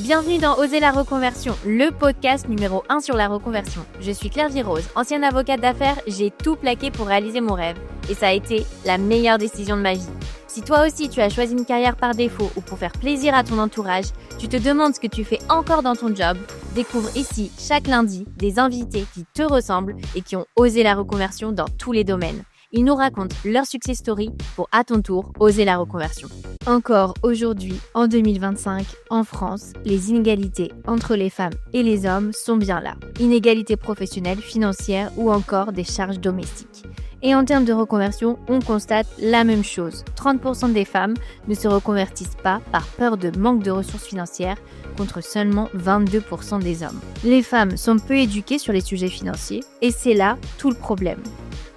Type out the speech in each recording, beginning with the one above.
Bienvenue dans Oser la reconversion, le podcast numéro 1 sur la reconversion. Je suis Claire Virose, ancienne avocate d'affaires, j'ai tout plaqué pour réaliser mon rêve. Et ça a été la meilleure décision de ma vie. Si toi aussi tu as choisi une carrière par défaut ou pour faire plaisir à ton entourage, tu te demandes ce que tu fais encore dans ton job, découvre ici chaque lundi des invités qui te ressemblent et qui ont osé la reconversion dans tous les domaines. Ils nous racontent leur success story pour, à ton tour, oser la reconversion. Encore aujourd'hui, en 2025, en France, les inégalités entre les femmes et les hommes sont bien là. Inégalités professionnelles, financières ou encore des charges domestiques. Et en termes de reconversion, on constate la même chose. 30% des femmes ne se reconvertissent pas par peur de manque de ressources financières contre seulement 22% des hommes. Les femmes sont peu éduquées sur les sujets financiers et c'est là tout le problème.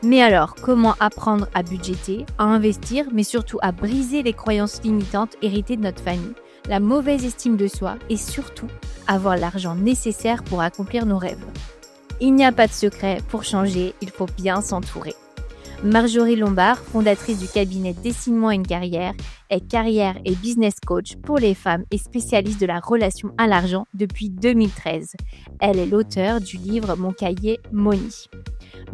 Mais alors, comment apprendre à budgéter, à investir, mais surtout à briser les croyances limitantes héritées de notre famille, la mauvaise estime de soi et surtout avoir l'argent nécessaire pour accomplir nos rêves? Il n'y a pas de secret, pour changer, il faut bien s'entourer. Marjorie Lombard, fondatrice du cabinet Dessine-moi une carrière, est carrière et business coach pour les femmes et spécialiste de la relation à l'argent depuis 2013. Elle est l'auteure du livre Mon cahier Money.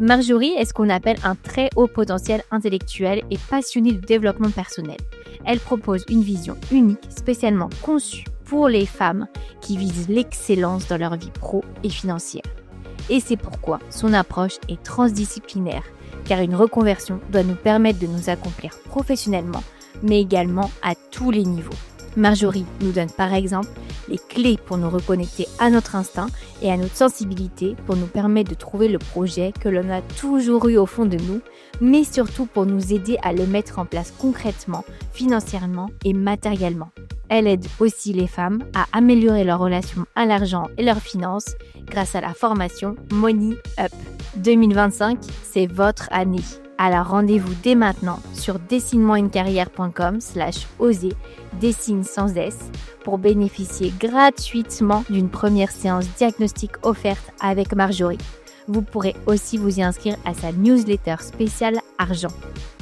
Marjorie est ce qu'on appelle un très haut potentiel intellectuel et passionnée de développement personnel. Elle propose une vision unique, spécialement conçue pour les femmes qui visent l'excellence dans leur vie pro et financière. Et c'est pourquoi son approche est transdisciplinaire, car une reconversion doit nous permettre de nous accomplir professionnellement, mais également à tous les niveaux. Marjorie nous donne par exemple les clés pour nous reconnecter à notre instinct et à notre sensibilité pour nous permettre de trouver le projet que l'on a toujours eu au fond de nous, mais surtout pour nous aider à le mettre en place concrètement, financièrement et matériellement. Elle aide aussi les femmes à améliorer leur relation à l'argent et leurs finances grâce à la formation Money Up. 2025, c'est votre année. Alors rendez-vous dès maintenant sur dessine-moi-une-carrière.com/oser, dessine sans S, pour bénéficier gratuitement d'une première séance diagnostic offerte avec Marjorie. Vous pourrez aussi vous y inscrire à sa newsletter spéciale argent.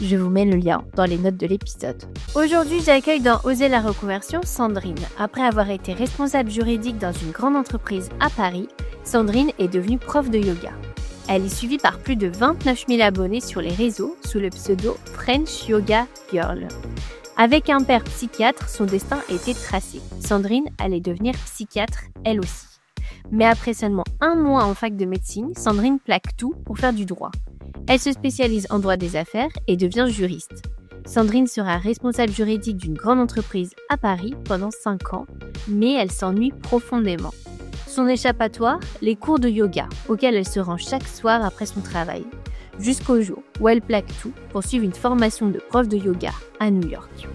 Je vous mets le lien dans les notes de l'épisode. Aujourd'hui, j'accueille dans Oser la reconversion Sandrine. Après avoir été responsable juridique dans une grande entreprise à Paris, Sandrine est devenue prof de yoga. Elle est suivie par plus de 29 000 abonnés sur les réseaux sous le pseudo French Yoga Girl. Avec un père psychiatre, son destin était tracé. Sandrine allait devenir psychiatre elle aussi. Mais après seulement 1 mois en fac de médecine, Sandrine plaque tout pour faire du droit. Elle se spécialise en droit des affaires et devient juriste. Sandrine sera responsable juridique d'une grande entreprise à Paris pendant 5 ans, mais elle s'ennuie profondément. Son échappatoire, les cours de yoga, auxquels elle se rend chaque soir après son travail, jusqu'au jour où elle plaque tout pour suivre une formation de prof de yoga à New York.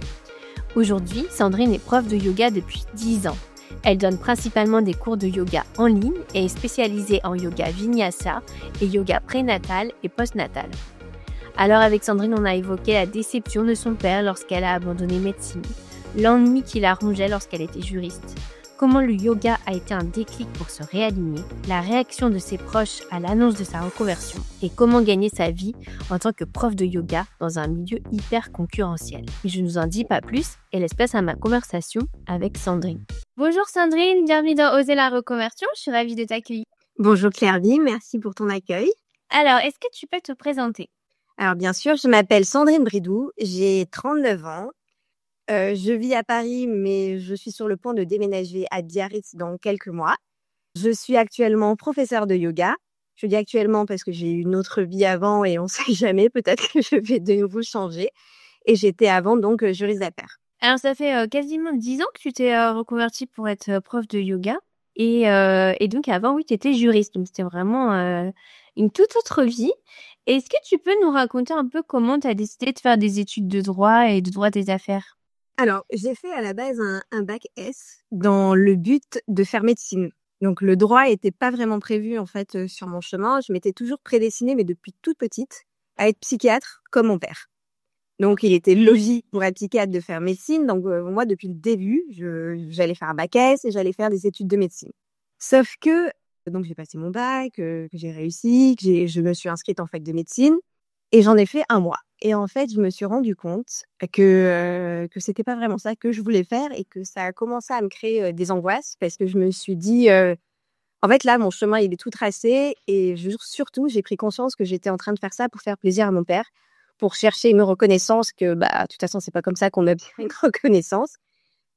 Aujourd'hui, Sandrine est prof de yoga depuis 10 ans. Elle donne principalement des cours de yoga en ligne et est spécialisée en yoga vinyasa et yoga prénatal et postnatal. Alors avec Sandrine, on a évoqué la déception de son père lorsqu'elle a abandonné médecine, l'ennui qui la rongeait lorsqu'elle était juriste, comment le yoga a été un déclic pour se réaligner, la réaction de ses proches à l'annonce de sa reconversion et comment gagner sa vie en tant que prof de yoga dans un milieu hyper concurrentiel. Mais je ne vous en dis pas plus et laisse place à ma conversation avec Sandrine. Bonjour Sandrine, bienvenue dans Oser la reconversion, je suis ravie de t'accueillir. Bonjour Claire-Vie, merci pour ton accueil. Alors, est-ce que tu peux te présenter? Alors bien sûr, je m'appelle Sandrine Bridou, j'ai 39 ans. Je vis à Paris, mais je suis sur le point de déménager à Biarritz dans quelques mois. Je suis actuellement professeure de yoga. Je dis actuellement parce que j'ai eu une autre vie avant et on ne sait jamais, peut-être que je vais de nouveau changer. Et j'étais avant donc juriste d'affaires. Alors ça fait quasiment 10 ans que tu t'es reconvertie pour être prof de yoga. Et donc avant, oui, tu étais juriste. Donc c'était vraiment une toute autre vie. Est-ce que tu peux nous raconter un peu comment tu as décidé de faire des études de droit et de droit des affaires? Alors, j'ai fait à la base un bac S dans le but de faire médecine. Donc, le droit était pas vraiment prévu en fait sur mon chemin. Je m'étais toujours prédestinée, mais depuis toute petite, à être psychiatre comme mon père. Donc, il était logique pour être psychiatre de faire médecine. Donc, moi, depuis le début, j'allais faire un bac S et j'allais faire des études de médecine. Sauf que, donc, j'ai passé mon bac, que j'ai réussi, je me suis inscrite en fac de médecine et j'en ai fait 1 mois. Et en fait, je me suis rendu compte que c'était pas vraiment ça que je voulais faire et que ça a commencé à me créer, des angoisses parce que je me suis dit, en fait, là, mon chemin, il est tout tracé et surtout, j'ai pris conscience que j'étais en train de faire ça pour faire plaisir à mon père, pour chercher une reconnaissance que, bah, de toute façon, c'est pas comme ça qu'on obtient une reconnaissance.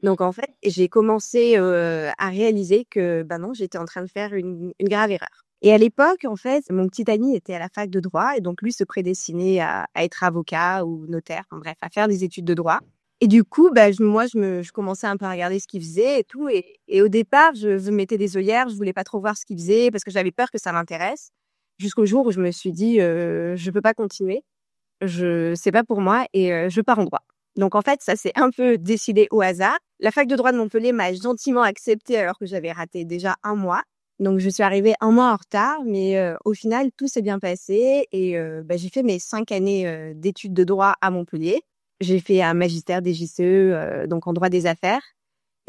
Donc en fait, j'ai commencé, à réaliser que, bah, non, j'étais en train de faire une grave erreur. Et à l'époque, en fait, mon petit ami était à la fac de droit et donc lui se prédestinait à être avocat ou notaire, enfin bref, à faire des études de droit. Et du coup, bah, je commençais un peu à regarder ce qu'il faisait et tout et au départ, je mettais des œillères, je voulais pas trop voir ce qu'il faisait parce que j'avais peur que ça m'intéresse. Jusqu'au jour où je me suis dit: «Je peux pas continuer, c'est pas pour moi et je pars en droit». Donc en fait, ça s'est un peu décidé au hasard. La fac de droit de Montpellier m'a gentiment acceptée alors que j'avais raté déjà 1 mois. Donc je suis arrivée 1 mois en retard, mais au final, tout s'est bien passé et bah, j'ai fait mes 5 années, d'études de droit à Montpellier. J'ai fait un magistère DGCE, donc en droit des affaires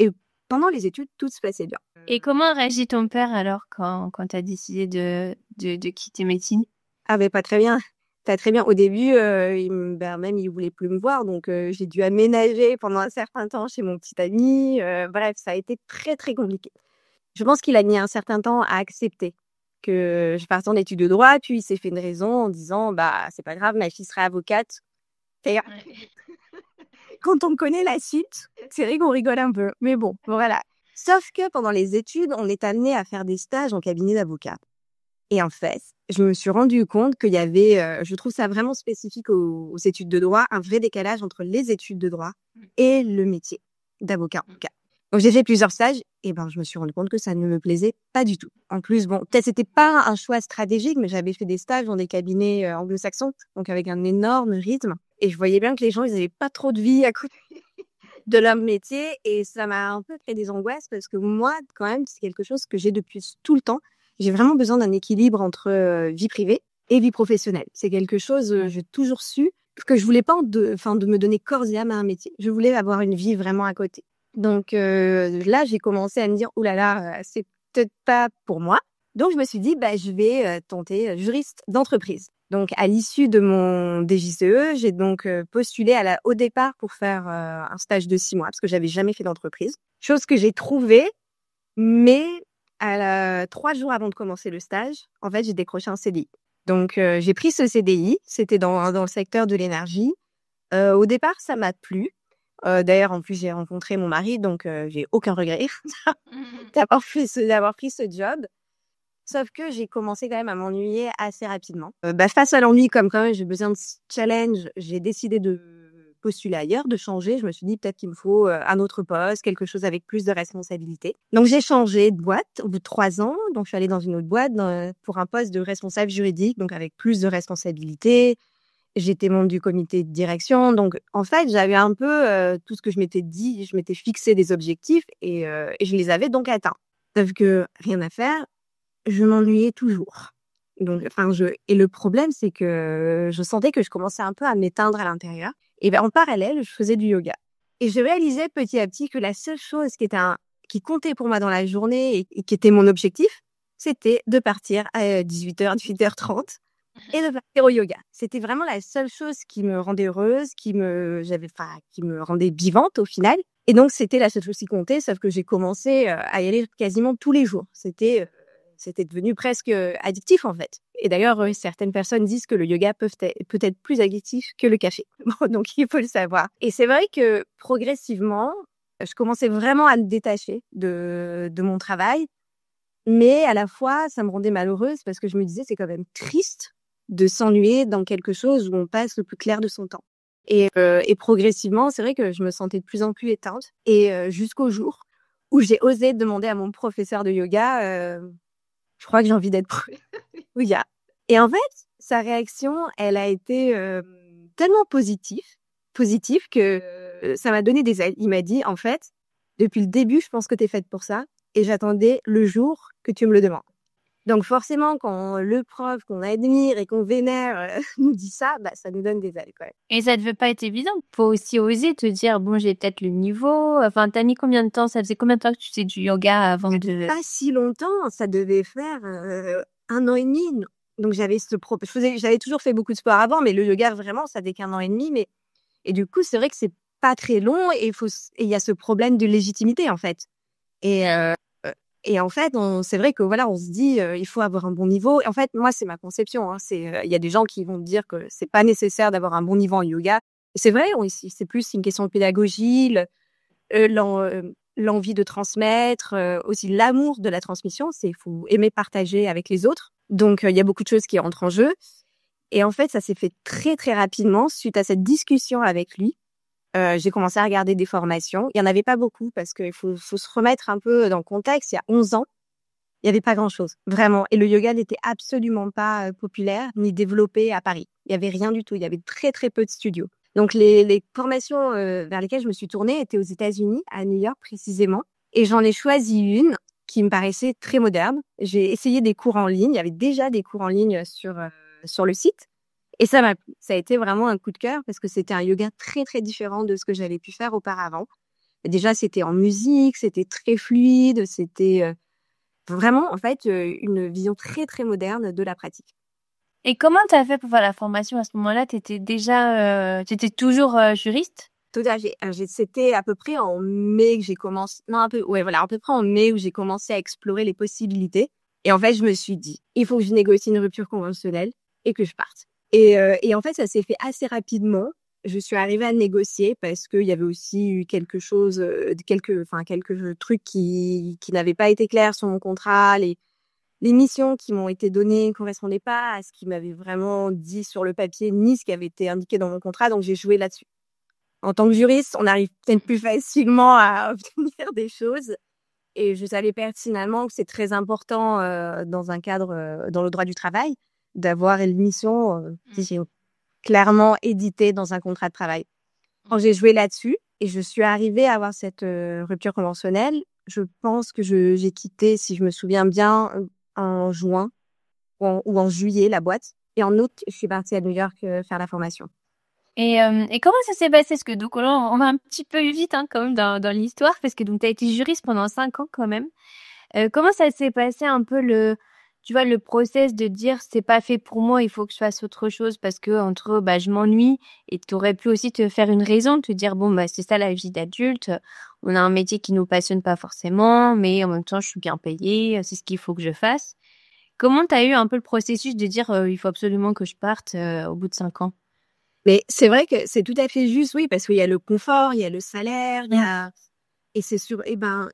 et pendant les études, tout se passait bien. Et comment réagit ton père alors quand tu as décidé de quitter médecine? Ah beh, pas très bien, pas très bien. Au début, même il voulait plus me voir donc j'ai dû aménager pendant un certain temps chez mon petit ami, bref, ça a été très, très compliqué. Je pense qu'il a mis un certain temps à accepter que je parte en études de droit, puis il s'est fait une raison en disant: «Bah, c'est pas grave, ma fille sera avocate». Et quand on connaît la suite, c'est vrai qu'on rigole un peu, mais bon, voilà. Sauf que pendant les études, on est amené à faire des stages en cabinet d'avocat. Et en fait, je me suis rendu compte qu'il y avait, je trouve ça vraiment spécifique aux études de droit, un vrai décalage entre les études de droit et le métier d'avocat, en tout cas. Donc j'ai fait plusieurs stages et ben, je me suis rendu compte que ça ne me plaisait pas du tout. En plus, bon, peut-être c'était pas un choix stratégique, mais j'avais fait des stages dans des cabinets, anglo-saxons, donc avec un énorme rythme et je voyais bien que les gens, ils avaient pas trop de vie à côté de leur métier et ça m'a un peu créé des angoisses parce que moi, quand même, c'est quelque chose que j'ai depuis tout le temps. J'ai vraiment besoin d'un équilibre entre vie privée et vie professionnelle. C'est quelque chose, j'ai toujours su que je voulais pas de me donner corps et âme à un métier. Je voulais avoir une vie vraiment à côté. Donc là, j'ai commencé à me dire: «Ouh là là, c'est peut-être pas pour moi». Donc je me suis dit: «Bah, je vais, tenter, juriste d'entreprise». Donc à l'issue de mon DJCE, j'ai donc, postulé au départ pour faire, un stage de 6 mois parce que j'avais jamais fait d'entreprise. Chose que j'ai trouvée, mais 3 jours avant de commencer le stage, en fait, j'ai décroché un CDI. Donc j'ai pris ce CDI, c'était dans le secteur de l'énergie. Au départ, ça m'a plu. D'ailleurs, en plus, j'ai rencontré mon mari, donc j'ai aucun regret d'avoir pris ce job. Sauf que j'ai commencé quand même à m'ennuyer assez rapidement. Bah, face à l'ennui, comme quand même j'ai besoin de challenge, j'ai décidé de postuler ailleurs, de changer. Je me suis dit: «Peut-être qu'il me faut, un autre poste, quelque chose avec plus de responsabilités». Donc j'ai changé de boîte au bout de 3 ans. Donc je suis allée dans une autre boîte pour un poste de responsable juridique, donc avec plus de responsabilités. J'étais membre du comité de direction. Donc en fait, j'avais un peu, tout ce que je m'étais dit. Je m'étais fixé des objectifs et je les avais donc atteints. Sauf que rien à faire, je m'ennuyais toujours. Donc enfin et le problème, c'est que je sentais que je commençais un peu à m'éteindre à l'intérieur et ben, en parallèle, je faisais du yoga et je réalisais petit à petit que la seule chose qui comptait pour moi dans la journée et qui était mon objectif, c'était de partir à 18h, 18h30 et de partir au yoga. C'était vraiment la seule chose qui me rendait heureuse, qui me rendait vivante au final et donc c'était la seule chose qui comptait, sauf que j'ai commencé, à y aller quasiment tous les jours. C'était devenu presque, addictif, en fait. Et d'ailleurs, certaines personnes disent que le yoga peut être plus addictif que le café. Bon, donc il faut le savoir. Et c'est vrai que progressivement, je commençais vraiment à me détacher de mon travail, mais à la fois, ça me rendait malheureuse parce que je me disais: «C'est quand même triste de s'ennuyer dans quelque chose où on passe le plus clair de son temps». Et progressivement, c'est vrai que je me sentais de plus en plus éteinte et jusqu'au jour où j'ai osé demander à mon professeur de yoga, je crois que j'ai envie d'être yoga. Et en fait, sa réaction, elle a été, tellement positive que, ça m'a donné des ailes. Il m'a dit: «En fait, depuis le début, je pense que tu es faite pour ça et j'attendais le jour que tu me le demandes». Donc forcément, quand le prof qu'on admire et qu'on vénère, nous dit ça, bah, ça nous donne des ailes, quand même. Et ça devait pas être évident. Faut aussi oser te dire: «Bon, j'ai peut-être le niveau». Enfin, tu as mis combien de temps? Ça faisait combien de temps que tu faisais du yoga avant de Pas si longtemps, ça devait faire, 1 an et demi, Donc j'avais toujours fait beaucoup de sport avant, mais le yoga vraiment, ça fait qu'1 an et demi. Mais et du coup, c'est vrai que c'est pas très long et il y a ce problème de légitimité en fait. Et et en fait, c'est vrai que voilà, on se dit, il faut avoir un bon niveau. Et en fait, moi, c'est ma conception, hein. Il y a des gens qui vont dire que c'est pas nécessaire d'avoir un bon niveau en yoga. Et c'est vrai, c'est plus une question de pédagogie, l'envie de transmettre, aussi l'amour de la transmission. Il faut aimer partager avec les autres. Donc, il y a beaucoup de choses qui entrent en jeu. Et en fait, ça s'est fait très, très rapidement suite à cette discussion avec lui. J'ai commencé à regarder des formations. Il y en avait pas beaucoup parce qu'il faut se remettre un peu dans le contexte. Il y a 11 ans, il y avait pas grand-chose, vraiment. Et le yoga n'était absolument pas populaire ni développé à Paris. Il y avait rien du tout. Il y avait très, très peu de studios. Donc, les formations vers lesquelles je me suis tournée étaient aux États-Unis, à New York précisément. Et j'en ai choisi une qui me paraissait très moderne. J'ai essayé des cours en ligne. Il y avait déjà des cours en ligne sur le site. Et ça m'a plu. Ça a été vraiment un coup de cœur parce que c'était un yoga très, très différent de ce que j'avais pu faire auparavant. Déjà, c'était en musique, c'était très fluide, c'était vraiment, en fait, une vision très, très moderne de la pratique. Et comment t'as fait pour faire la formation à ce moment-là? T'étais toujours juriste? Tout à fait. C'était à peu près en mai que j'ai commencé, non, ouais, voilà, à peu près en mai où j'ai commencé à explorer les possibilités. Et en fait, je me suis dit, il faut que je négocie une rupture conventionnelle et que je parte. Et en fait, ça s'est fait assez rapidement. Je suis arrivée à négocier parce qu'il y avait aussi eu quelque chose, quelques trucs qui n'avaient pas été clairs sur mon contrat. Les missions qui m'ont été données ne correspondaient pas à ce qui m'avait vraiment dit sur le papier, ni ce qui avait été indiqué dans mon contrat. Donc, j'ai joué là-dessus. En tant que juriste, on arrive peut-être plus facilement à obtenir des choses. Et je savais pertinemment que c'est très important dans un cadre, dans le droit du travail, d'avoir une mission qui est clairement éditée dans un contrat de travail. Quand j'ai joué là-dessus et je suis arrivée à avoir cette rupture conventionnelle, je pense que j'ai quitté, si je me souviens bien, en juin ou en juillet la boîte. Et en août, je suis partie à New York faire la formation. Et comment ça s'est passé? Parce que donc là, on va un petit peu vite hein, quand même dans l'histoire, parce que donc tu as été juriste pendant 5 ans quand même. Comment ça s'est passé un peu tu vois, le process de dire c'est pas fait pour moi, il faut que je fasse autre chose parce que entre bah je m'ennuie et tu aurais pu aussi te faire une raison, te dire bon bah c'est ça la vie d'adulte, on a un métier qui nous passionne pas forcément, mais en même temps je suis bien payée, c'est ce qu'il faut que je fasse. Comment tu as eu un peu le processus de dire il faut absolument que je parte au bout de 5 ans? Mais c'est vrai que c'est tout à fait juste, oui, parce qu'il y a le confort, il y a le salaire, il y a et c'est sûr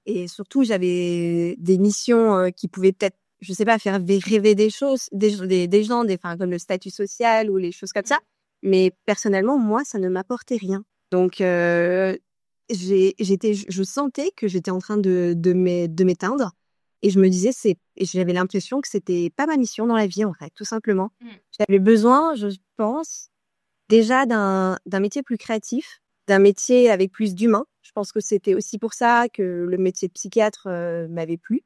et surtout j'avais des missions qui pouvaient peut-être, je sais pas, faire rêver des choses, des gens, enfin comme le statut social ou les choses comme ça. Mais personnellement, moi, ça ne m'apportait rien. Donc je sentais que j'étais en train de m'éteindre et je me disais et j'avais l'impression que c'était pas ma mission dans la vie en fait, tout simplement. J'avais besoin, je pense, déjà d'un métier plus créatif, d'un métier avec plus d'humain. Je pense que c'était aussi pour ça que le métier de psychiatre m'avait plu.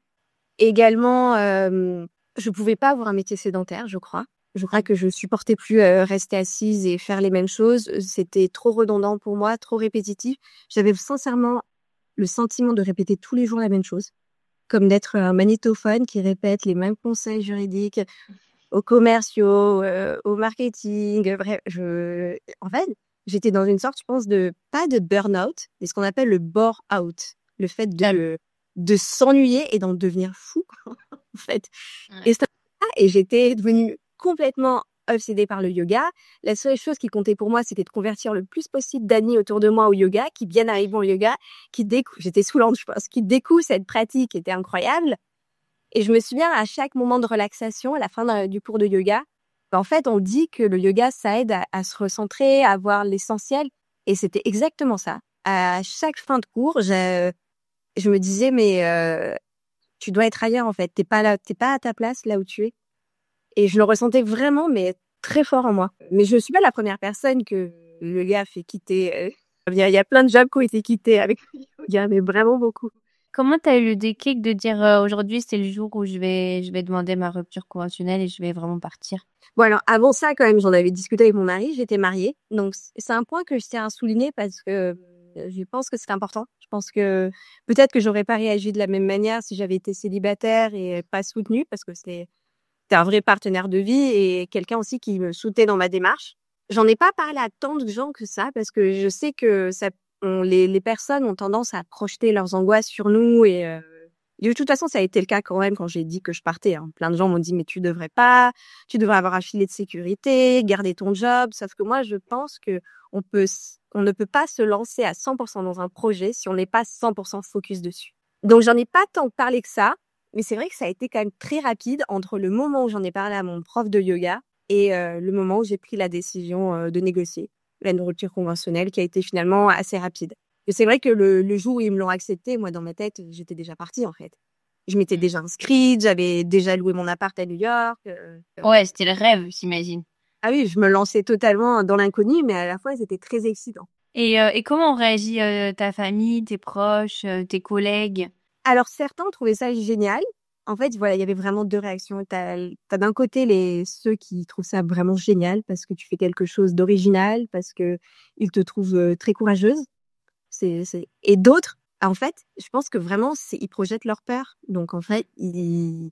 Également, je pouvais pas avoir un métier sédentaire, je crois. Je crois que je supportais plus rester assise et faire les mêmes choses. C'était trop redondant pour moi, trop répétitif. J'avais sincèrement le sentiment de répéter tous les jours la même chose, comme d'être un magnétophone qui répète les mêmes conseils juridiques aux commerciaux, au marketing, bref, en fait, j'étais dans une sorte, je pense, pas de burn-out, mais ce qu'on appelle le bore-out. Le fait de s'ennuyer et d'en devenir fou, en fait. Ouais. Et j'étais devenue complètement obsédée par le yoga. La seule chose qui comptait pour moi, c'était de convertir le plus possible d'amis autour de moi au yoga, qui bien arrivent au yoga, j'étais saoulante, je pense, qui découvrent cette pratique qui était incroyable. Et je me souviens, à chaque moment de relaxation, à la fin du cours de yoga, en fait, on dit que le yoga, ça aide à se recentrer, à voir l'essentiel. Et c'était exactement ça. À chaque fin de cours, je me disais, mais tu dois être ailleurs, en fait. T'es pas là, t'es pas à ta place, là où tu es. Et je le ressentais vraiment, mais très fort en moi. Mais je suis pas la première personne que le yoga a fait quitter. Il y a plein de jobs qui ont été quittés avec le yoga, mais vraiment beaucoup. Comment tu as eu le déclic de dire aujourd'hui c'est le jour où je vais demander ma rupture conventionnelle et je vais vraiment partir? Bon, alors, avant ça, quand même, j'en avais discuté avec mon mari, j'étais mariée. Donc, c'est un point que je tiens à souligner parce que je pense que c'est important. Je pense que peut-être que j'aurais pas réagi de la même manière si j'avais été célibataire et pas soutenue parce que un vrai partenaire de vie et quelqu'un aussi qui me soutenait dans ma démarche. J'en ai pas parlé à tant de gens que ça parce que je sais que les personnes ont tendance à projeter leurs angoisses sur nous et de toute façon, ça a été le cas quand même quand j'ai dit que je partais, hein. Plein de gens m'ont dit: «Mais tu devrais pas, tu devrais avoir un filet de sécurité, garder ton job». Sauf que moi, je pense que on ne peut pas se lancer à 100% dans un projet si on n'est pas 100% focus dessus. Donc j'en ai pas tant parlé que ça, mais c'est vrai que ça a été quand même très rapide entre le moment où j'en ai parlé à mon prof de yoga et le moment où j'ai pris la décision, de négocier la nourriture conventionnelle qui a été finalement assez rapide. Et c'est vrai que le jour où ils me l'ont accepté, moi, dans ma tête, j'étais déjà partie, en fait. Je m'étais déjà inscrite, j'avais déjà loué mon appart à New York. Ouais, c'était le rêve, j'imagine. Ah oui, je me lançais totalement dans l'inconnu, mais à la fois, c'était très excitant. Et comment ont réagi ta famille, tes proches, tes collègues? Alors, certains trouvaient ça génial. En fait, voilà, il y avait vraiment deux réactions. T'as d'un côté ceux qui trouvent ça vraiment génial parce que tu fais quelque chose d'original, parce que ils te trouvent très courageuse. Et d'autres, en fait, je pense que vraiment, ils projettent leur peur. Donc, en fait, ils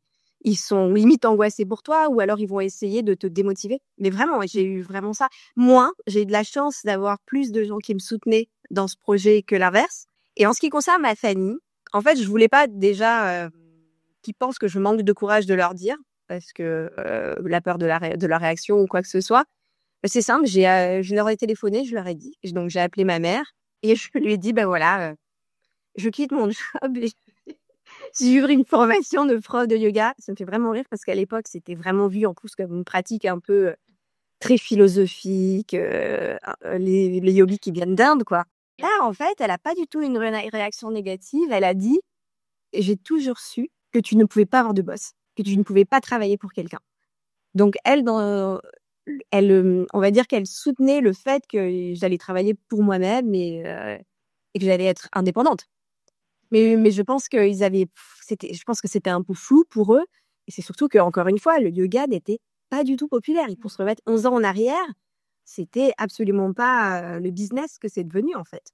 sont limite angoissés pour toi ou alors ils vont essayer de te démotiver. Mais vraiment, j'ai eu vraiment ça. Moi, j'ai eu de la chance d'avoir plus de gens qui me soutenaient dans ce projet que l'inverse. Et en ce qui concerne ma famille, en fait, je voulais pas déjà qu'ils pensent que je manque de courage de leur dire parce que la peur de leur réaction ou quoi que ce soit. C'est simple, je leur ai téléphoné, je leur ai dit. Donc, j'ai appelé ma mère et je lui ai dit, ben voilà, je quitte mon job et suivre une formation de prof de yoga. Ça me fait vraiment rire parce qu'à l'époque, c'était vraiment vu en plus comme une pratique un peu très philosophique, les yogis qui viennent d'Inde, quoi. Là, en fait, elle a pas du tout une réaction négative. Elle a dit, j'ai toujours su que tu ne pouvais pas avoir de boss, que tu ne pouvais pas travailler pour quelqu'un. Donc, on va dire qu'elle soutenait le fait que j'allais travailler pour moi-même et que j'allais être indépendante. Mais je pense je pense que c'était un peu flou pour eux. Et c'est surtout que, encore une fois, le yoga n'était pas du tout populaire. Il faut se remettre 11 ans en arrière. C'était absolument pas le business que c'est devenu, en fait.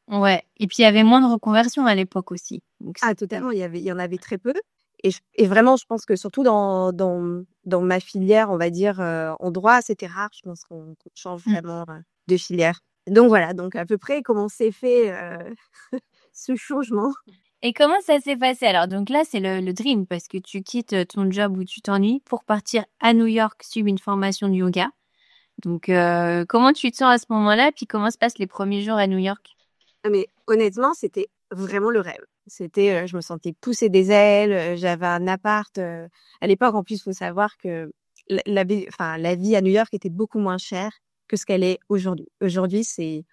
Ouais. Et puis il y avait moins de reconversions à l'époque aussi. Donc, Ah, totalement. Il y en avait très peu. Et vraiment, je pense que surtout dans ma filière, on va dire, en droit, c'était rare. Je pense qu'on change vraiment de filière. Donc voilà, donc à peu près comment s'est fait ce changement. Et comment ça s'est passé? Alors, donc là, c'est le dream parce que tu quittes ton job où tu t'ennuies pour partir à New York suivre une formation de yoga. Donc, comment tu te sens à ce moment-là? Puis comment se passent les premiers jours à New York? Ah, mais honnêtement, c'était vraiment le rêve. Je me sentais pousser des ailes, j'avais un appart. À l'époque, en plus, il faut savoir que la vie à New York était beaucoup moins chère que ce qu'elle est aujourd'hui. Aujourd'hui, c'est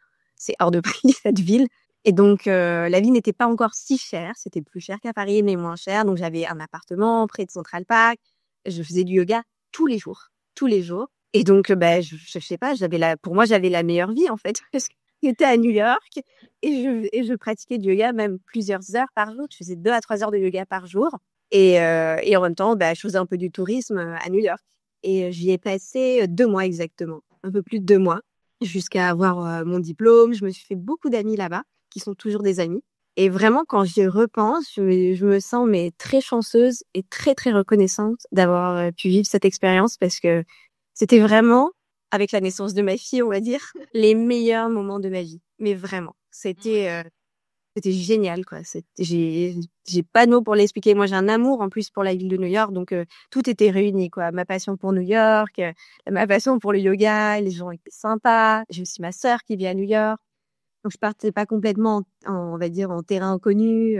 hors de prix, cette ville. Et donc, la vie n'était pas encore si chère. C'était plus cher qu'à Paris, mais moins cher. Donc, j'avais un appartement près de Central Park. Je faisais du yoga tous les jours. Tous les jours. Et donc, je sais pas, pour moi, j'avais la meilleure vie, en fait. Parce que j'étais à New York et je pratiquais du yoga même plusieurs heures par jour. Je faisais 2 à 3 heures de yoga par jour. Et en même temps, je faisais un peu du tourisme à New York. Et j'y ai passé 2 mois exactement. Un peu plus de 2 mois. Jusqu'à avoir mon diplôme. Je me suis fait beaucoup d'amis là-bas, qui sont toujours des amis. Et vraiment, quand j'y repense, je me sens mais très chanceuse et très, très reconnaissante d'avoir pu vivre cette expérience parce que c'était vraiment, avec la naissance de ma fille, on va dire, les meilleurs moments de ma vie. Mais vraiment, c'était génial, quoi. J'ai pas de mots pour l'expliquer. Moi, j'ai un amour en plus pour la ville de New York, donc tout était réuni, quoi. Ma passion pour New York, ma passion pour le yoga, les gens étaient sympas. J'ai aussi ma sœur qui vit à New York, donc je partais pas complètement, on va dire, en terrain inconnu.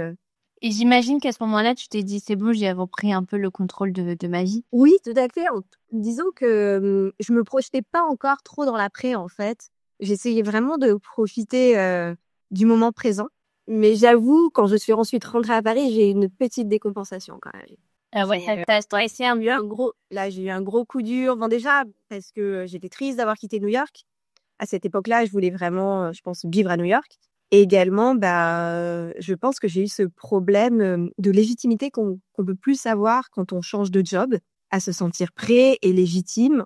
Et j'imagine qu'à ce moment-là, tu t'es dit, c'est bon, j'ai repris un peu le contrôle de ma vie. Oui, tout à fait. Disons que je me projetais pas encore trop dans l'après, en fait. J'essayais vraiment de profiter du moment présent. Mais j'avoue, quand je suis ensuite rentrée à Paris, j'ai eu une petite décompensation quand même. Ah ouais, t'as stressé un peu. J'ai eu un gros coup dur. Bon, déjà, parce que j'étais triste d'avoir quitté New York. À cette époque-là, je voulais vraiment, je pense, vivre à New York. Et également, je pense que j'ai eu ce problème de légitimité qu'on peut plus avoir quand on change de job, à se sentir prêt et légitime.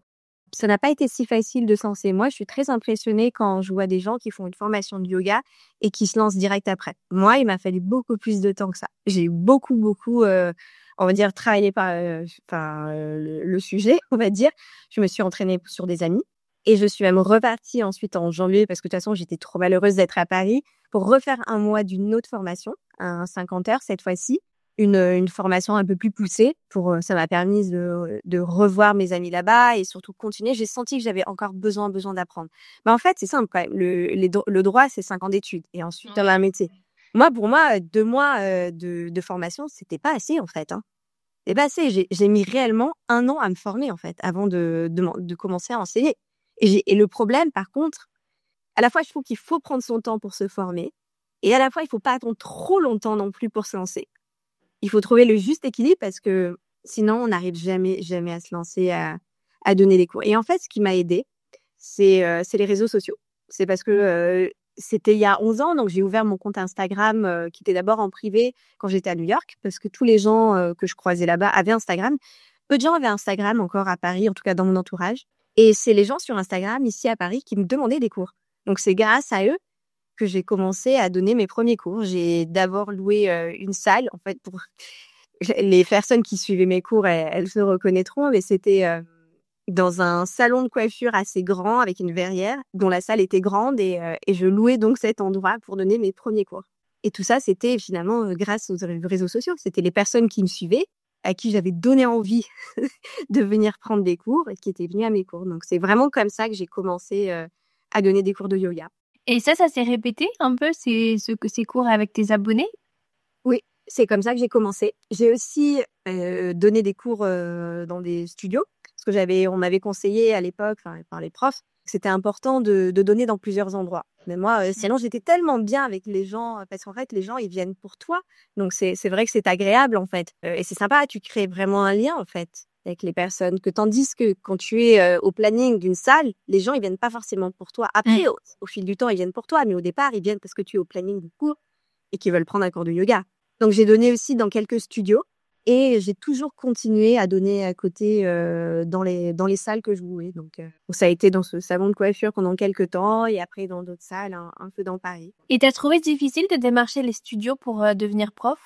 Ça n'a pas été si facile de se lancer. Moi, je suis très impressionnée quand je vois des gens qui font une formation de yoga et qui se lancent direct après. Moi, il m'a fallu beaucoup plus de temps que ça. J'ai beaucoup, on va dire, travaillé par, le sujet, on va dire. Je me suis entraînée sur des amis et je suis même repartie ensuite en janvier parce que de toute façon, j'étais trop malheureuse d'être à Paris pour refaire un mois d'une autre formation, un 50 heures cette fois-ci. Une formation un peu plus poussée ça m'a permis de revoir mes amis là-bas et surtout continuer. J'ai senti que j'avais encore besoin d'apprendre. Mais en fait, c'est simple quand même. Le droit, c'est 5 ans d'études et ensuite on a un métier. Moi, pour moi, 2 mois de formation, c'était pas assez en fait. Hein. C'est pas assez. J'ai mis réellement 1 an à me former en fait avant de commencer à enseigner. Et le problème, par contre, à la fois, je trouve qu'il faut prendre son temps pour se former et à la fois, il faut pas attendre trop longtemps non plus pour se lancer. Il faut trouver le juste équilibre parce que sinon, on n'arrive jamais à se lancer à donner des cours. Et en fait, ce qui m'a aidée, c'est les réseaux sociaux. C'est parce que c'était il y a 11 ans, donc j'ai ouvert mon compte Instagram qui était d'abord en privé quand j'étais à New York parce que tous les gens que je croisais là-bas avaient Instagram. Peu de gens avaient Instagram encore à Paris, en tout cas dans mon entourage. Et c'est les gens sur Instagram ici à Paris qui me demandaient des cours. Donc c'est grâce à eux que j'ai commencé à donner mes premiers cours. J'ai d'abord loué une salle, en fait, pour les personnes qui suivaient mes cours, elles se reconnaîtront, mais c'était dans un salon de coiffure assez grand avec une verrière dont la salle était grande et je louais donc cet endroit pour donner mes premiers cours. Et tout ça, c'était finalement grâce aux réseaux sociaux. C'était les personnes qui me suivaient, à qui j'avais donné envie de venir prendre des cours et qui étaient venues à mes cours. Donc, c'est vraiment comme ça que j'ai commencé à donner des cours de yoga. Et ça s'est répété un peu, ces cours avec tes abonnés? Oui, c'est comme ça que j'ai commencé. J'ai aussi donné des cours dans des studios parce que on m'avait conseillé à l'époque, par les profs, que c'était important de donner dans plusieurs endroits. Mais moi, sinon, j'étais tellement bien avec les gens parce qu'en fait, les gens, ils viennent pour toi. Donc, c'est vrai que c'est agréable, en fait. Et c'est sympa, tu crées vraiment un lien, en fait, avec les personnes. Tandis que quand tu es au planning d'une salle, les gens, ils viennent pas forcément pour toi. Après, au fil du temps, ils viennent pour toi. Mais au départ, ils viennent parce que tu es au planning du cours et qu'ils veulent prendre un cours de yoga. Donc, j'ai donné aussi dans quelques studios et j'ai toujours continué à donner à côté dans les salles que je louais. Donc, ça a été dans ce salon de coiffure pendant quelques temps et après dans d'autres salles, un peu dans Paris. Et t'as trouvé difficile de démarcher les studios pour devenir prof?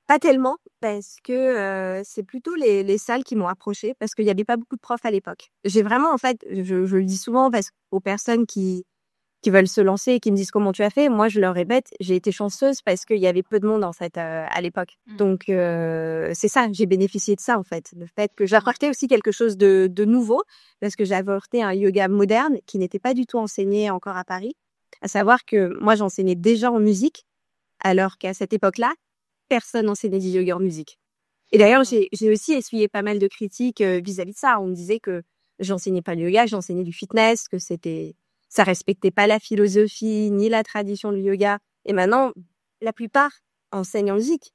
Pas tellement, parce que c'est plutôt les salles qui m'ont approchée, parce qu'il n'y avait pas beaucoup de profs à l'époque. J'ai vraiment, en fait, je le dis souvent aux personnes qui veulent se lancer et qui me disent comment tu as fait. Moi, je leur répète, j'ai été chanceuse parce qu'il y avait peu de monde à l'époque. Donc, c'est ça, j'ai bénéficié de ça, en fait. Le fait que j'apportais aussi quelque chose de nouveau, parce que j'ai apporté un yoga moderne qui n'était pas du tout enseigné encore à Paris. À savoir que moi, j'enseignais déjà en musique, alors qu'à cette époque-là, personne n'enseignait du yoga en musique. Et d'ailleurs, j'ai aussi essuyé pas mal de critiques vis-à-vis de ça. On me disait que j'enseignais pas le yoga, j'enseignais du fitness, que ça respectait pas la philosophie ni la tradition du yoga. Et maintenant, la plupart enseignent en musique.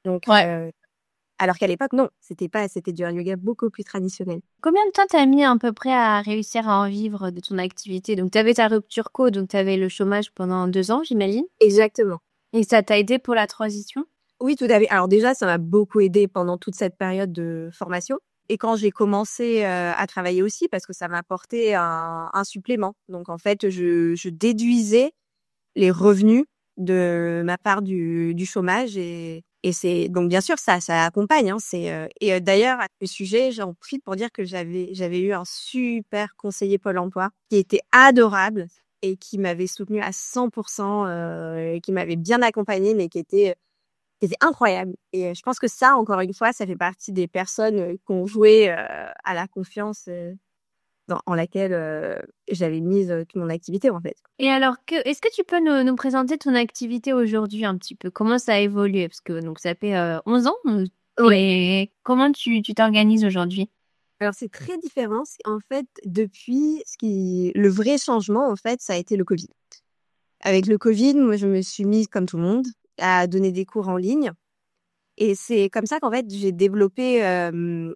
Donc, alors qu'à l'époque, non, c'était du yoga beaucoup plus traditionnel. Combien de temps t'as mis à peu près à réussir à en vivre de ton activité? Donc, t'avais ta rupture co, donc t'avais le chômage pendant 2 ans, j'imagine? Exactement. Et ça t'a aidé pour la transition? Oui, tout à fait. Alors déjà, ça m'a beaucoup aidé pendant toute cette période de formation. Et quand j'ai commencé à travailler aussi, parce que ça m'a apporté un supplément. Donc en fait, je déduisais les revenus de ma part du chômage et c'est donc bien sûr ça accompagne. Hein, d'ailleurs à ce sujet, j'en profite pour dire que j'avais eu un super conseiller Pôle Emploi qui était adorable et qui m'avait soutenue à 100%, et qui m'avait bien accompagnée, mais c'était incroyable. Et je pense que ça, encore une fois, ça fait partie des personnes qui ont joué à la confiance en laquelle j'avais mise toute mon activité, en fait. Et alors, est-ce que tu peux nous présenter ton activité aujourd'hui un petit peu? Comment ça a évolué? Parce que donc ça fait 11 ans. Et comment tu t'organises aujourd'hui? Alors, c'est très différent. En fait, le vrai changement, en fait, ça a été le Covid. Avec le Covid, moi, je me suis mise, comme tout le monde, à donner des cours en ligne. Et c'est comme ça qu'en fait, j'ai développé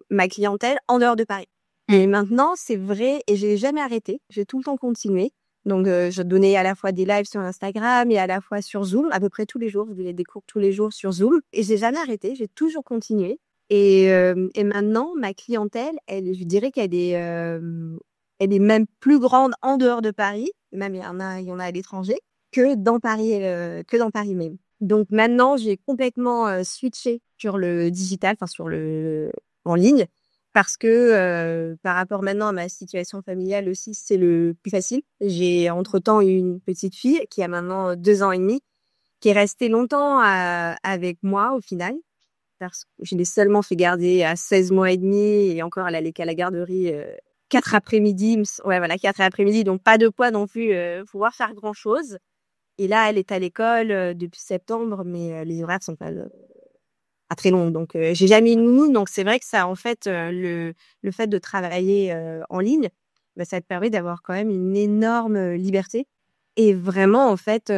ma clientèle en dehors de Paris. Et maintenant, c'est vrai, et j'ai jamais arrêté. J'ai tout le temps continué. Donc, je donnais à la fois des lives sur Instagram et à la fois sur Zoom, à peu près tous les jours. Je donnais des cours tous les jours sur Zoom. Et j'ai jamais arrêté. J'ai toujours continué. Et maintenant, ma clientèle, je dirais qu'elle est Elle est même plus grande en dehors de Paris, même il y en a à l'étranger, que dans Paris même. Donc maintenant, j'ai complètement switché sur le digital, enfin en ligne, parce que par rapport maintenant à ma situation familiale aussi, c'est le plus facile. J'ai entre-temps une petite fille qui a maintenant 2 ans et demi, qui est restée longtemps avec moi au final, parce que je l'ai seulement fait garder à 16 mois et demi et encore elle allait qu'à la garderie 4 après-midi. Ouais, voilà, 4 après-midi, donc pas de poids non plus, pouvoir faire grand-chose. Et là, elle est à l'école depuis septembre, mais les horaires sont pas très longs. Donc, j'ai jamais eu de nounou. Donc, c'est vrai que ça, en fait, le fait de travailler en ligne, bah, ça te permet d'avoir quand même une énorme liberté et vraiment, en fait,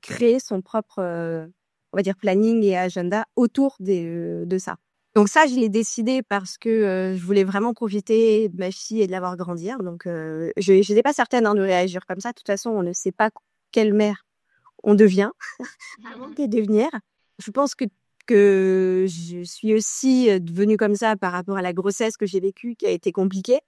créer son propre, on va dire, planning et agenda autour de ça. Donc ça, je l'ai décidé parce que je voulais vraiment profiter de ma fille et de la voir grandir. Donc, je n'étais pas certaine de réagir comme ça. De toute façon, on ne sait pas quelle mère on devient avant de devenir. Je pense que je suis aussi devenue comme ça par rapport à la grossesse que j'ai vécue, qui a été compliquée.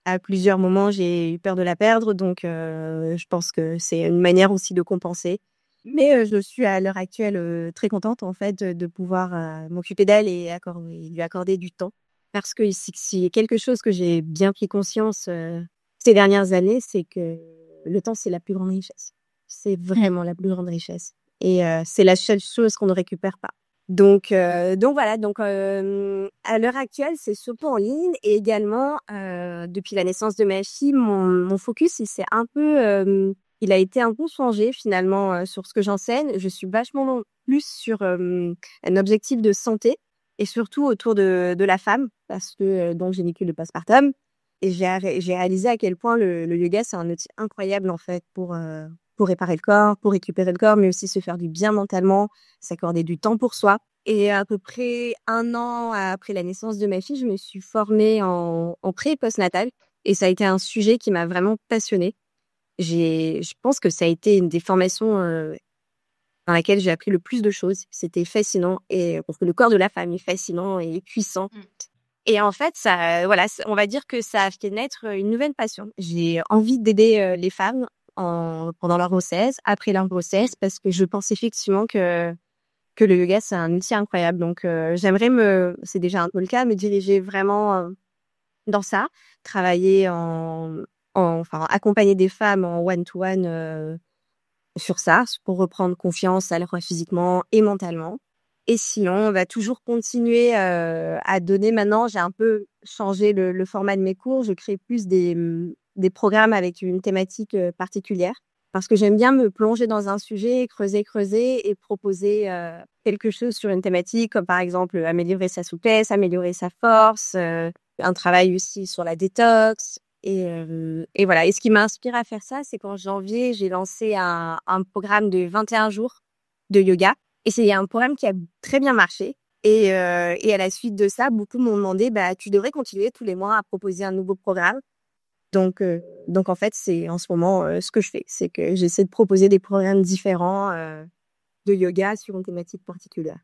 À plusieurs moments, j'ai eu peur de la perdre, donc je pense que c'est une manière aussi de compenser. Mais je suis à l'heure actuelle très contente en fait de pouvoir m'occuper d'elle et lui accorder du temps. Parce que si quelque chose que j'ai bien pris conscience ces dernières années, c'est que le temps, c'est la plus grande richesse. C'est vraiment la plus grande richesse. Et c'est la seule chose qu'on ne récupère pas. Donc voilà, à l'heure actuelle, c'est surtout en ligne et également depuis la naissance de ma fille, mon focus il a été un peu changé finalement sur ce que j'enseigne. Je suis vachement plus sur un objectif de santé et surtout autour de la femme parce que donc j'ai vécu le postpartum et j'ai réalisé à quel point le yoga c'est un outil incroyable en fait pour réparer le corps, pour récupérer le corps, mais aussi se faire du bien mentalement, s'accorder du temps pour soi. Et à peu près 1 an après la naissance de ma fille, je me suis formée en pré et postnatal. Et ça a été un sujet qui m'a vraiment passionnée. Je pense que ça a été une des formations dans laquelle j'ai appris le plus de choses. C'était fascinant. Et parce que le corps de la femme est fascinant et puissant. Et en fait, voilà, on va dire que ça a fait naître une nouvelle passion. J'ai envie d'aider les femmes pendant leur grossesse, après leur grossesse, parce que je pense effectivement que le yoga, c'est un outil incroyable. Donc, c'est déjà un peu le cas, me diriger vraiment dans ça, travailler enfin, accompagner des femmes en one-to-one sur ça, pour reprendre confiance à la fois physiquement et mentalement. Et sinon, on va toujours continuer à donner. Maintenant, j'ai un peu changé le format de mes cours. Je crée plus des programmes avec une thématique particulière parce que j'aime bien me plonger dans un sujet, creuser et proposer quelque chose sur une thématique, comme par exemple améliorer sa souplesse, améliorer sa force, un travail aussi sur la détox. Et voilà. Et ce qui m'a inspiré à faire ça, c'est qu'en janvier, j'ai lancé un programme de 21 jours de yoga. Et c'est un programme qui a très bien marché. Et à la suite de ça, beaucoup m'ont demandé, bah, tu devrais continuer tous les mois à proposer un nouveau programme. Donc en fait, c'est en ce moment ce que je fais, c'est que j'essaie de proposer des programmes différents de yoga sur une thématique particulière.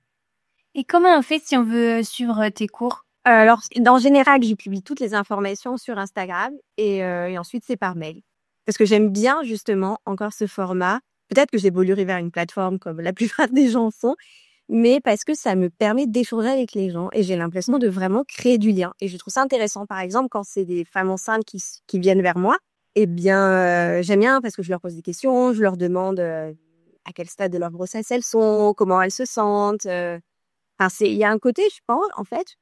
Et comment on fait si on veut suivre tes cours? Alors, en général, je publie toutes les informations sur Instagram et ensuite c'est par mail. Parce que j'aime bien justement encore ce format. Peut-être que j'évoluerai vers une plateforme comme la plupart des gens font, mais parce que ça me permet d'échanger avec les gens et j'ai l'impression de vraiment créer du lien. Et je trouve ça intéressant. Par exemple, quand c'est des femmes enceintes qui viennent vers moi, eh bien, j'aime bien parce que je leur pose des questions, je leur demande à quel stade de leur grossesse elles sont, comment elles se sentent. Enfin, il y a un côté, je pense, en fait,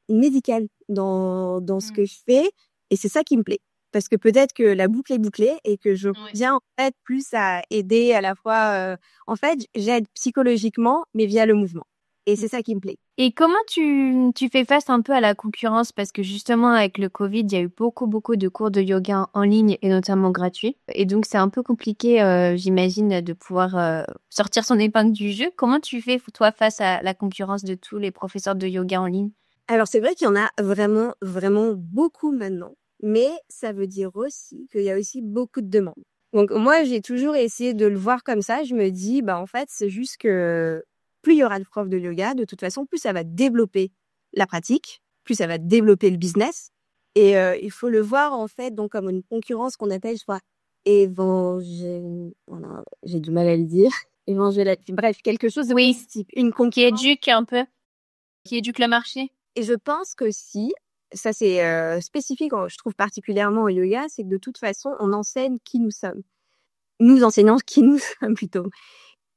médical dans ce que je fais et c'est ça qui me plaît. Parce que peut-être que la boucle est bouclée et que je viens en fait plus à aider à la fois. En fait, j'aide psychologiquement, mais via le mouvement. Et c'est ça qui me plaît. Et comment tu fais face un peu à la concurrence? Parce que justement, avec le Covid, il y a eu beaucoup de cours de yoga en ligne et notamment gratuits. Et donc, c'est un peu compliqué, j'imagine, de pouvoir sortir son épingle du jeu. Comment tu fais, toi, face à la concurrence de tous les professeurs de yoga en ligne? Alors, c'est vrai qu'il y en a vraiment beaucoup maintenant. Mais ça veut dire aussi qu'il y a aussi beaucoup de demandes. Donc, moi, j'ai toujours essayé de le voir comme ça. Je me dis, bah, en fait, c'est juste que plus il y aura de profs de yoga, de toute façon, plus ça va développer la pratique, plus ça va développer le business. Et il faut le voir en fait donc comme une concurrence qu'on appelle, je crois, voilà, j'ai du mal à le dire. Bref, quelque chose de Oui, positif, une qui concurrence. éduque un peu, qui éduque le marché. Et je pense que si, ça c'est spécifique, je trouve particulièrement au yoga, c'est que de toute façon, on enseigne qui nous sommes. Nous enseignons qui nous sommes plutôt.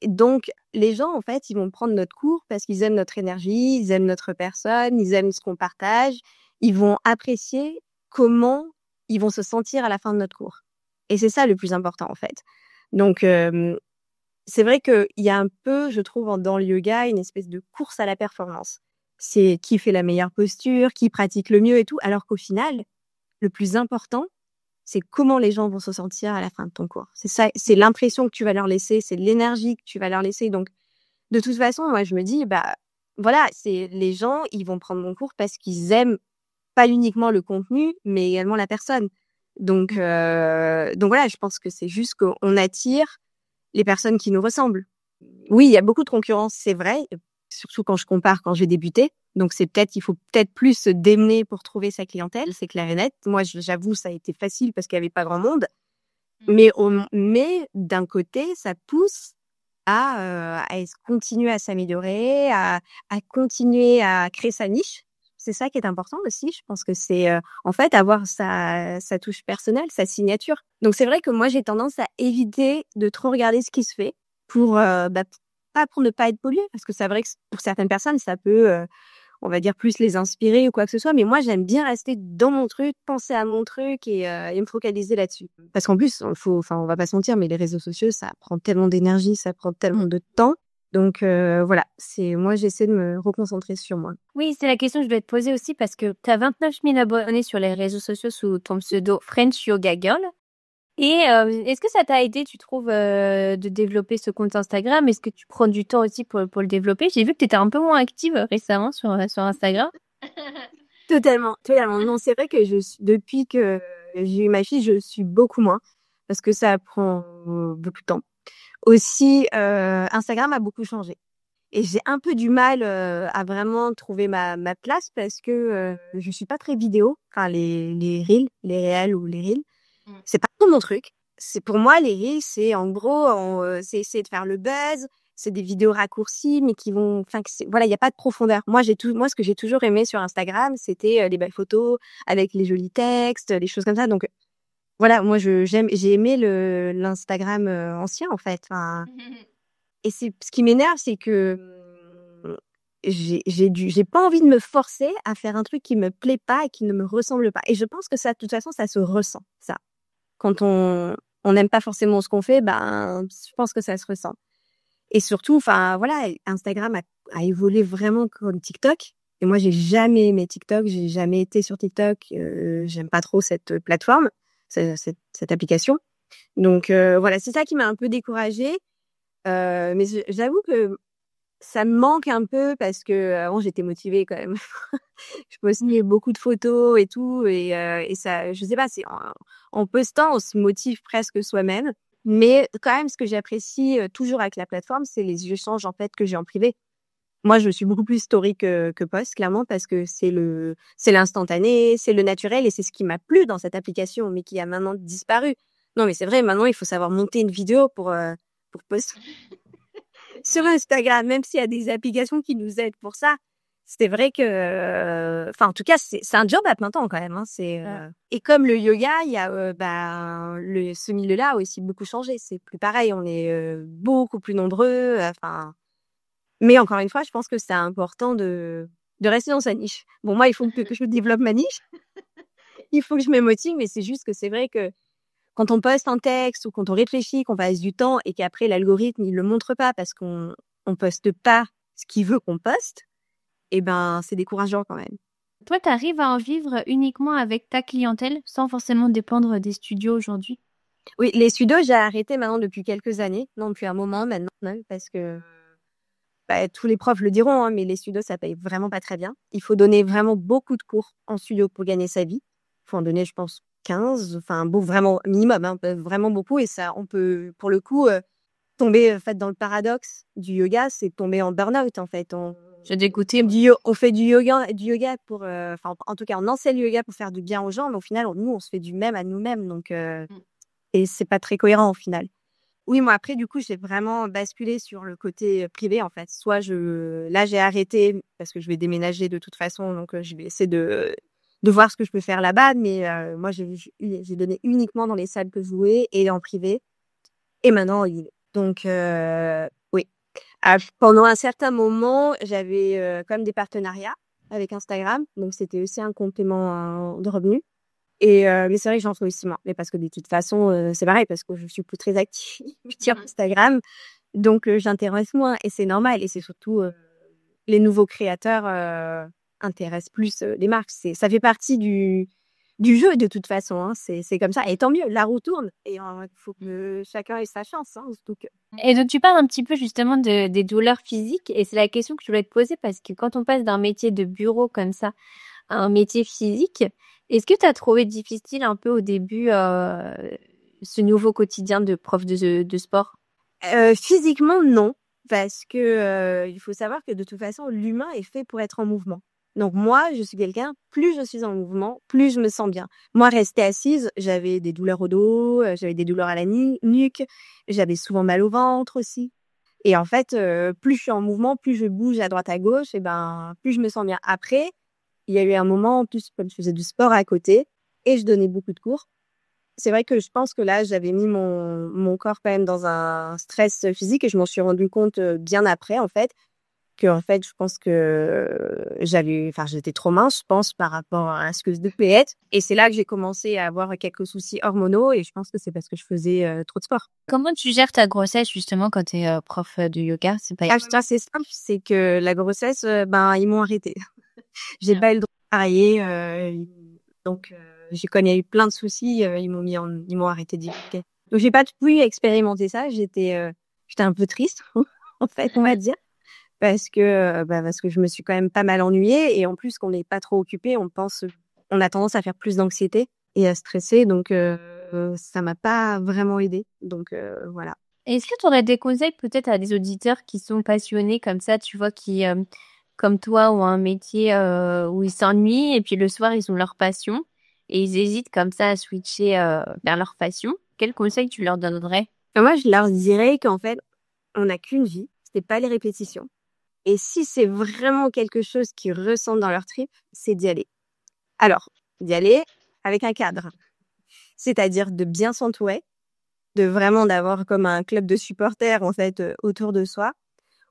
Donc, les gens, en fait, ils vont prendre notre cours parce qu'ils aiment notre énergie, ils aiment notre personne, ils aiment ce qu'on partage. Ils vont apprécier comment ils vont se sentir à la fin de notre cours. Et c'est ça le plus important, en fait. Donc, c'est vrai qu'il y a un peu, je trouve, dans le yoga, une espèce de course à la performance. C'est qui fait la meilleure posture, qui pratique le mieux et tout. Alors qu'au final, le plus important, c'est comment les gens vont se sentir à la fin de ton cours. C'est ça, c'est l'impression que tu vas leur laisser, c'est l'énergie que tu vas leur laisser. Donc, de toute façon, moi, je me dis, bah, voilà, c'est les gens, ils vont prendre mon cours parce qu'ils aiment pas uniquement le contenu, mais également la personne. Donc voilà, je pense que c'est juste qu'on attire les personnes qui nous ressemblent. Oui, il y a beaucoup de concurrence, c'est vrai, surtout quand je compare quand j'ai débuté. Donc il faut peut-être plus se démener pour trouver sa clientèle, c'est clair et net. Moi, j'avoue, ça a été facile parce qu'il y avait pas grand monde. Mais d'un côté, ça pousse à continuer à s'améliorer, à continuer à créer sa niche. C'est ça qui est important aussi. Je pense que c'est en fait avoir sa touche personnelle, sa signature. Donc c'est vrai que moi j'ai tendance à éviter de trop regarder ce qui se fait pour pas pour ne pas être polluée, parce que c'est vrai que pour certaines personnes ça peut on va dire plus les inspirer ou quoi que ce soit, mais moi j'aime bien rester dans mon truc, penser à mon truc et me focaliser là-dessus. Parce qu'en plus, on va pas se mentir, mais les réseaux sociaux, ça prend tellement d'énergie, ça prend tellement de temps. Donc voilà, moi j'essaie de me reconcentrer sur moi. Oui, c'est la question que je dois te poser aussi parce que tu as 29 000 abonnés sur les réseaux sociaux sous ton pseudo French Yoga Girl. Et est-ce que ça t'a aidé, tu trouves, de développer ce compte Instagram? Est-ce que tu prends du temps aussi pour le développer? J'ai vu que tu étais un peu moins active récemment sur Instagram. Totalement, totalement. Non, c'est vrai que depuis que j'ai eu ma fille, je suis beaucoup moins parce que ça prend beaucoup de temps. Aussi, Instagram a beaucoup changé. Et j'ai un peu du mal à vraiment trouver ma place parce que je suis pas très vidéo. Enfin, les reels, les réels ou les reels, c'est pas trop mon truc. C'est pour moi, les reels, c'est en gros, c'est essayer de faire le buzz. C'est des vidéos raccourcies, mais qui vont, enfin, voilà, il n'y a pas de profondeur. Moi, ce que j'ai toujours aimé sur Instagram, c'était les belles photos avec les jolis textes, les choses comme ça. Donc, voilà, moi, j'ai aimé l'Instagram ancien, en fait. Enfin, et c'est ce qui m'énerve, c'est que j'ai pas envie de me forcer à faire un truc qui me plaît pas et qui ne me ressemble pas. Et je pense que ça, de toute façon, ça se ressent, ça. Quand on n'aime pas forcément ce qu'on fait, ben, je pense que ça se ressent. Et surtout, enfin, voilà, Instagram a évolué vraiment comme TikTok. Et moi, j'ai jamais aimé TikTok, j'ai jamais été sur TikTok. J'aime pas trop cette plateforme, cette application. Donc voilà, c'est ça qui m'a un peu découragée. Mais j'avoue que ça me manque un peu parce que avant j'étais motivée quand même. Je postais beaucoup de photos et tout et ça, je sais pas, c'est en postant on se motive presque soi-même. Mais quand même, ce que j'apprécie toujours avec la plateforme, c'est les échanges en fait que j'ai en privé. Moi, je suis beaucoup plus story que post, clairement, parce que c'est l'instantané, c'est le naturel et c'est ce qui m'a plu dans cette application, mais qui a maintenant disparu. Non, mais c'est vrai, maintenant il faut savoir monter une vidéo pour poster sur Instagram, même s'il y a des applications qui nous aident pour ça. C'est vrai que, enfin, en tout cas, c'est un job à plein temps quand même. Hein, et comme le yoga, il y a, ce milieu-là a aussi beaucoup changé. C'est plus pareil. On est beaucoup plus nombreux. Enfin, mais encore une fois, je pense que c'est important de rester dans sa niche. Bon, moi, il faut que je développe ma niche. Il faut que je me motive, mais c'est juste que c'est vrai que quand on poste un texte ou quand on réfléchit, qu'on passe du temps et qu'après l'algorithme il le montre pas parce qu'on poste pas ce qu'il veut qu'on poste, eh ben c'est décourageant quand même. Toi, tu arrives à en vivre uniquement avec ta clientèle sans forcément dépendre des studios aujourd'hui? Oui, les studios, j'ai arrêté maintenant depuis quelques années, non depuis un moment maintenant, même, parce que tous les profs le diront, hein, mais les studios ça paye vraiment pas très bien. Il faut donner vraiment beaucoup de cours en studio pour gagner sa vie. Il faut en donner, je pense, 15, enfin bon, vraiment minimum, hein, vraiment beaucoup. Et ça, on peut, pour le coup, tomber en fait dans le paradoxe du yoga, c'est tomber en burn-out en fait. J'ai d'écouter. On fait du yoga pour, enfin, en tout cas, on enseigne le yoga pour faire du bien aux gens, mais au final, nous, on se fait du même à nous-mêmes, donc et c'est pas très cohérent au final. Oui, moi après, du coup, j'ai vraiment basculé sur le côté privé, en fait. Là, j'ai arrêté parce que je vais déménager de toute façon, donc je vais essayer de voir ce que je peux faire là-bas, mais moi, j'ai donné uniquement dans les salles que je louais et en privé, et maintenant, donc oui. Pendant un certain moment, j'avais quand même des partenariats avec Instagram, donc c'était aussi un complément de revenus. Et mais c'est vrai que j'en fais aussi moins. Mais parce que de toute façon, c'est pareil parce que je suis plus très active sur Instagram, donc j'intéresse moins et c'est normal et c'est surtout, les nouveaux créateurs, intéressent plus, les marques. Ça fait partie du jeu de toute façon, hein. C'est comme ça et tant mieux, la roue tourne et il faut que chacun ait sa chance, hein, surtout que Et donc, tu parles un petit peu justement des douleurs physiques et c'est la question que je voulais te poser parce que quand on passe d'un métier de bureau comme ça à un métier physique, est-ce que tu as trouvé difficile un peu au début ce nouveau quotidien de prof de sport? Physiquement, non, parce que, il faut savoir que de toute façon, l'humain est fait pour être en mouvement. Donc moi, je suis quelqu'un, plus je suis en mouvement, plus je me sens bien. Moi, rester assise, j'avais des douleurs au dos, j'avais des douleurs à la nuque, j'avais souvent mal au ventre aussi. Et en fait, plus je suis en mouvement, plus je bouge à droite à gauche, et ben, plus je me sens bien. Après, il y a eu un moment, en plus, comme je faisais du sport à côté et je donnais beaucoup de cours, c'est vrai que je pense que là, j'avais mis mon corps quand même dans un stress physique et je m'en suis rendu compte, bien après, en fait, qu'en fait, je pense que j'étais trop mince, je pense, par rapport à ce que je devais être et c'est là que j'ai commencé à avoir quelques soucis hormonaux et je pense que c'est parce que je faisais, trop de sport. Comment tu gères ta grossesse justement quand tu es prof de yoga? C'est pas Ça, c'est simple, c'est que la grossesse, ben, ils m'ont arrêtée. J'ai pas eu le droit de travailler, donc quand il y a eu plein de soucis, ils m'ont arrêté de divulguer. Donc j'ai pas pu expérimenter ça. J'étais un peu triste, en fait, on va dire, parce que je me suis quand même pas mal ennuyée et en plus, qu'on n'est pas trop occupé, on a tendance à faire plus d'anxiété et à stresser, donc ça m'a pas vraiment aidée. Donc voilà. Est-ce que tu aurais des conseils peut-être à des auditeurs qui sont passionnés comme ça, tu vois, qui, comme toi, ont un métier où ils s'ennuient et puis le soir, ils ont leur passion et ils hésitent comme ça à switcher vers leur passion? Quels conseils tu leur donnerais? Moi, je leur dirais qu'en fait, on n'a qu'une vie, c'est pas les répétitions. Et si c'est vraiment quelque chose qu'ils ressentent dans leur trip, c'est d'y aller. Alors, d'y aller avec un cadre, c'est-à-dire de bien s'entourer, de vraiment d'avoir comme un club de supporters en fait autour de soi.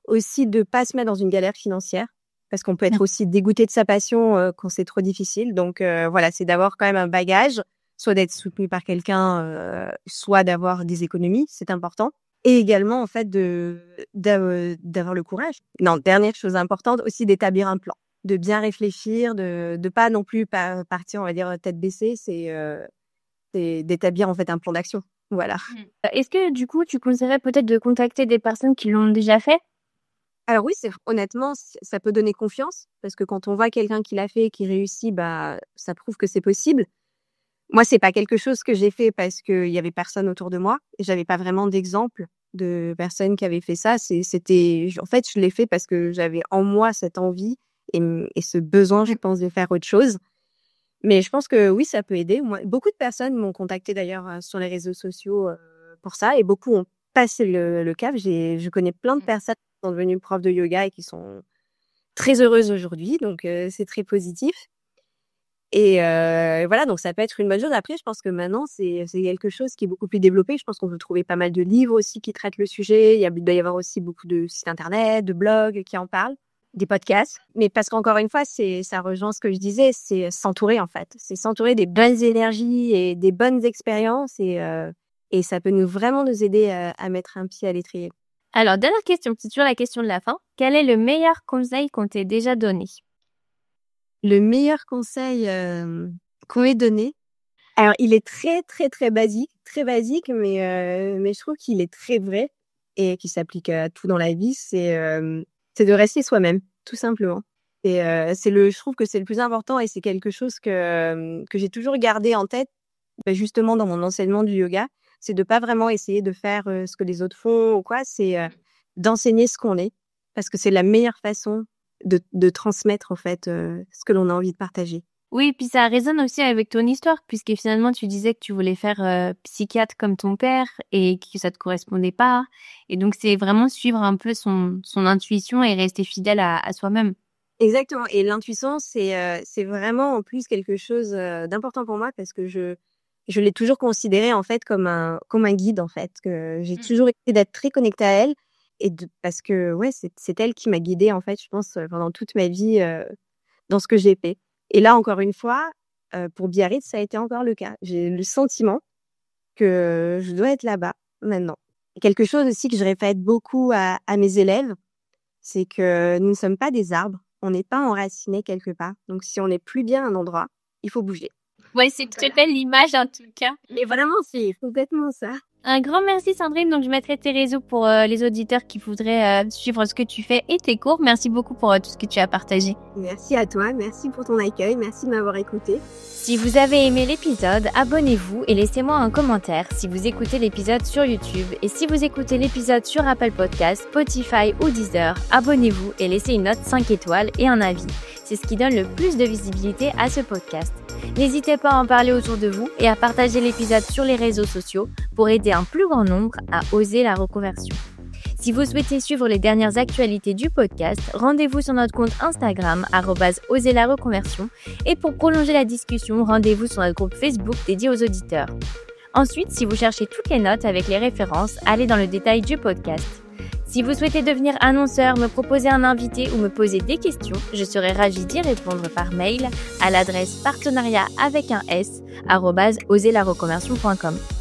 Aussi de pas se mettre dans une galère financière, parce qu'on peut être aussi dégoûté de sa passion quand c'est trop difficile. Donc voilà, c'est d'avoir quand même un bagage, soit d'être soutenu par quelqu'un, soit d'avoir des économies, c'est important. Et également en fait d'avoir le courage. Non, dernière chose importante aussi d'établir un plan, de bien réfléchir, de pas non plus partir on va dire tête baissée, c'est d'établir en fait un plan d'action. Voilà. Est-ce que du coup, tu conseillerais peut-être de contacter des personnes qui l'ont déjà fait? Alors oui, honnêtement, ça peut donner confiance parce que quand on voit quelqu'un qui l'a fait et qui réussit, bah, ça prouve que c'est possible. Moi, c'est pas quelque chose que j'ai fait parce qu'il y avait personne autour de moi et j'avais pas vraiment d'exemple de personnes qui avaient fait ça. En fait, je l'ai fait parce que j'avais en moi cette envie et ce besoin, je pense, de faire autre chose. Mais je pense que oui, ça peut aider. Moi, beaucoup de personnes m'ont contacté d'ailleurs sur les réseaux sociaux pour ça et beaucoup ont passé le cap. Je connais plein de personnes qui sont devenues profs de yoga et qui sont très heureuses aujourd'hui, donc c'est très positif. Et voilà, donc ça peut être une bonne chose. Après, je pense que maintenant, c'est quelque chose qui est beaucoup plus développé. Je pense qu'on peut trouver pas mal de livres aussi qui traitent le sujet. Il doit y avoir aussi beaucoup de sites internet, de blogs qui en parlent, des podcasts. Mais parce qu'encore une fois, ça rejoint ce que je disais, c'est s'entourer en fait. C'est s'entourer des bonnes énergies et des bonnes expériences et ça peut vraiment nous aider à mettre un pied à l'étrier. Alors, dernière question, c'est toujours la question de la fin. Quel est le meilleur conseil qu'on t'ait déjà donné? Le meilleur conseil qu'on m'ait donné, alors il est très très très basique, mais je trouve qu'il est très vrai et qui s'applique à tout dans la vie, c'est de rester soi-même, tout simplement. Et je trouve que c'est le plus important et c'est quelque chose que j'ai toujours gardé en tête, justement dans mon enseignement du yoga, c'est de pas vraiment essayer de faire ce que les autres font ou quoi, c'est d'enseigner ce qu'on est, parce que c'est la meilleure façon de transmettre en fait ce que l'on a envie de partager. Oui, puis ça résonne aussi avec ton histoire, puisque finalement tu disais que tu voulais faire psychiatre comme ton père et que ça te correspondait pas. Et donc c'est vraiment suivre un peu son intuition et rester fidèle à soi-même. Exactement. Et l'intuition, c'est vraiment en plus quelque chose d'important pour moi parce que je l'ai toujours considéré en fait comme un guide en fait, que j'ai toujours essayé d'être très connectée à elle parce que ouais, c'est elle qui m'a guidée en fait, je pense pendant toute ma vie dans ce que j'ai fait. Et là encore une fois, pour Biarritz, ça a été encore le cas. J'ai le sentiment que je dois être là-bas maintenant. Et quelque chose aussi que je répète beaucoup à mes élèves, c'est que nous ne sommes pas des arbres, on n'est pas enracinés quelque part. Donc si on n'est plus bien à un endroit, il faut bouger. Ouais, c'est une très belle image en tout cas. Et vraiment, c'est complètement ça. Un grand merci Sandrine, donc je mettrai tes réseaux pour les auditeurs qui voudraient suivre ce que tu fais et tes cours. Merci beaucoup pour tout ce que tu as partagé. Merci à toi, merci pour ton accueil, merci de m'avoir écouté. Si vous avez aimé l'épisode, abonnez-vous et laissez-moi un commentaire si vous écoutez l'épisode sur YouTube. Et si vous écoutez l'épisode sur Apple Podcasts, Spotify ou Deezer, abonnez-vous et laissez une note 5 étoiles et un avis. C'est ce qui donne le plus de visibilité à ce podcast. N'hésitez pas à en parler autour de vous et à partager l'épisode sur les réseaux sociaux pour aider un plus grand nombre à oser la reconversion. Si vous souhaitez suivre les dernières actualités du podcast, rendez-vous sur notre compte Instagram @oserlareconversion et pour prolonger la discussion, rendez-vous sur notre groupe Facebook dédié aux auditeurs. Ensuite, si vous cherchez toutes les notes avec les références, allez dans le détail du podcast. Si vous souhaitez devenir annonceur, me proposer un invité ou me poser des questions, je serai ravie d'y répondre par mail à l'adresse partenariat@oserlareconversion.com.